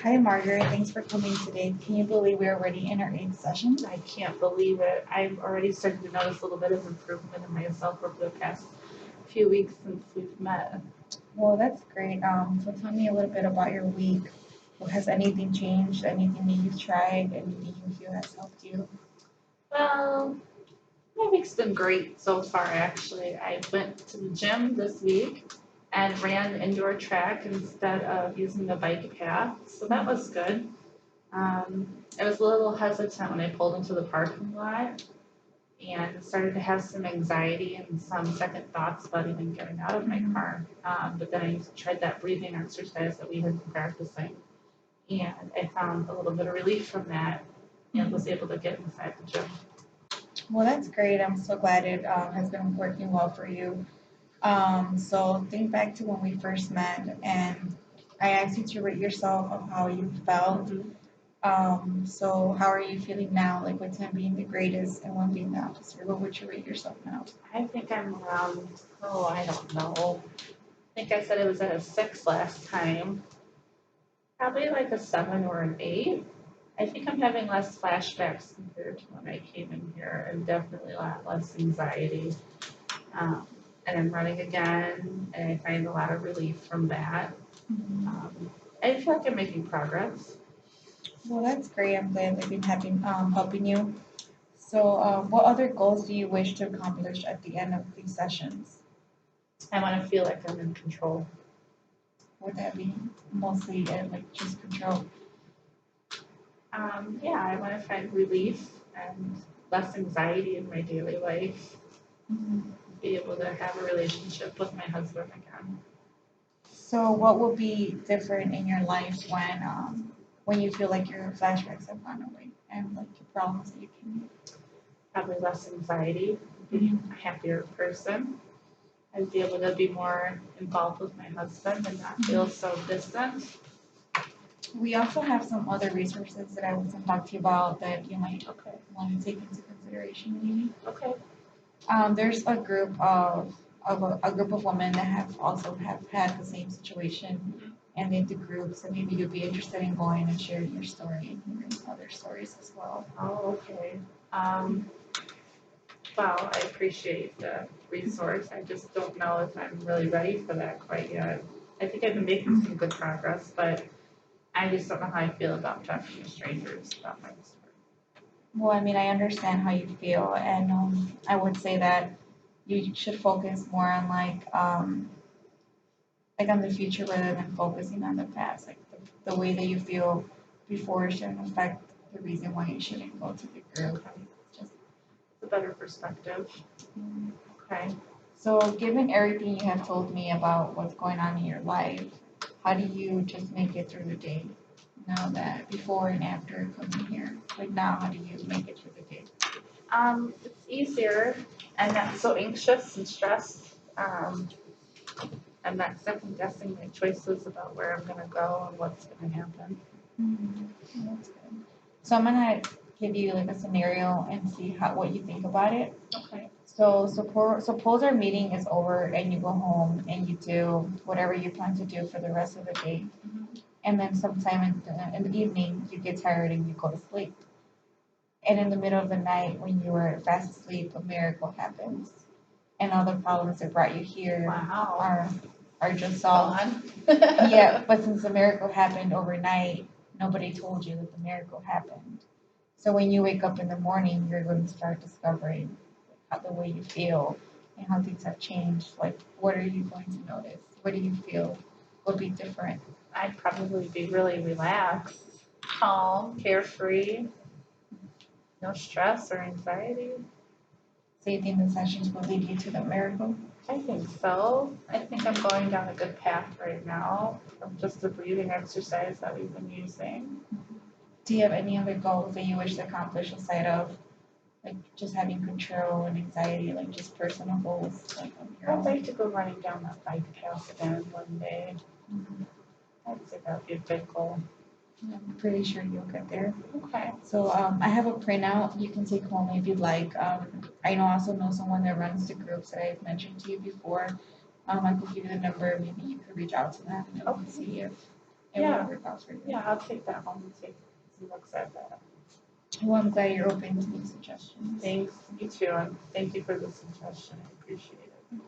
Hi, Margaret. Thanks for coming today. Can you believe we're already in our eighth session? I can't believe it. I'm already starting to notice a little bit of improvement in myself over the past few weeks since we've met. Well, that's great. So tell me a little bit about your week. Has anything changed? Anything that you've tried? Anything you feel has helped you? Well, my week's been great so far, actually. I went to the gym this week and ran indoor track instead of using the bike path, so that was good. I was a little hesitant when I pulled into the parking lot and started to have some anxiety and some second thoughts about even getting out of my car. But then I tried that breathing exercise that we had been practicing, and I found a little bit of relief from that and was able to get inside the gym. Well, that's great. I'm so glad it has been working well for you. So think back to when we first met, and I asked you to rate yourself of how you felt. So how are you feeling now? Like with 10 being the greatest and one being the opposite. What would you rate yourself now? I think I'm around, oh, I don't know. I think I said it was at a 6 last time. Probably like a 7 or an 8. I think I'm having less flashbacks compared to when I came in here, and definitely a lot less anxiety. Um, and I'm running again, and I find a lot of relief from that. I feel like I'm making progress. Well, that's great. I'm glad they've been helping you. So, what other goals do you wish to accomplish at the end of these sessions? I want to feel like I'm in control. Would that be mostly like just control? Yeah, I want to find relief and less anxiety in my daily life. Be able to have a relationship with my husband again. So, what will be different in your life when you feel like your flashbacks have gone away and like the problems that you can? Probably less anxiety, be a happier person. I'd be able to be more involved with my husband and not feel so distant. We also have some other resources that I want to talk to you about that you might Okay. want to take into consideration, maybe. Okay. There's a group a group of women that have had the same situation, and they do groups, and maybe you'd be interested in going and sharing your story and hearing other stories as well. Oh, okay. Um, well, I appreciate the resource. I just don't know if I'm really ready for that quite yet. I think I've been making some good progress, but I just don't know how I feel about talking to strangers about my story. Well, I mean, I understand how you feel, and I would say that you should focus more on like on the future rather than focusing on the past. Like the way that you feel before shouldn't affect the reason why you shouldn't go to the group. Just It's a better perspective. Okay. so, given everything you have told me about what's going on in your life, how do you just make it through the day? Now that before and after coming here, like now, how do you make it through the day? It's easier. I'm not so anxious and stressed. I'm not second guessing my choices about where I'm gonna go and what's gonna happen. That's good. So I'm gonna give you like a scenario and see how what you think about it. Okay. So suppose our meeting is over and you go home and you do whatever you plan to do for the rest of the day, and then sometime in the evening you get tired and you go to sleep. And in the middle of the night when you were fast asleep, a miracle happens, and all the problems that brought you here Wow. are just solved. Gone. Yeah, but since the miracle happened overnight, nobody told you that the miracle happened. So when you wake up in the morning, you're going to start discovering how the way you feel and how things have changed. Like, what are you going to notice? What do you feel will be different? I'd probably be really relaxed, calm, carefree, no stress or anxiety. So you think the sessions will lead you to the miracle? I think so. I think I'm going down a good path right now from just the breathing exercise that we've been using. Do you have any other goals that you wish to accomplish aside of like just having control and anxiety, like just personal goals, like on your I'd own? like to go running down that bike path again one day. I'd say that would be a big goal. I'm pretty sure you'll get there. Okay. So I have a printout you can take home if you'd like. I also know someone that runs the groups that I've mentioned to you before. I could give you the number. Maybe you could reach out to them and see if and Yeah. whatever it costs for you. Yeah, I'll take that home and take some looks at that. Well, I'm glad you're open to new suggestions. Thanks, you too, and thank you for the suggestion, I appreciate it.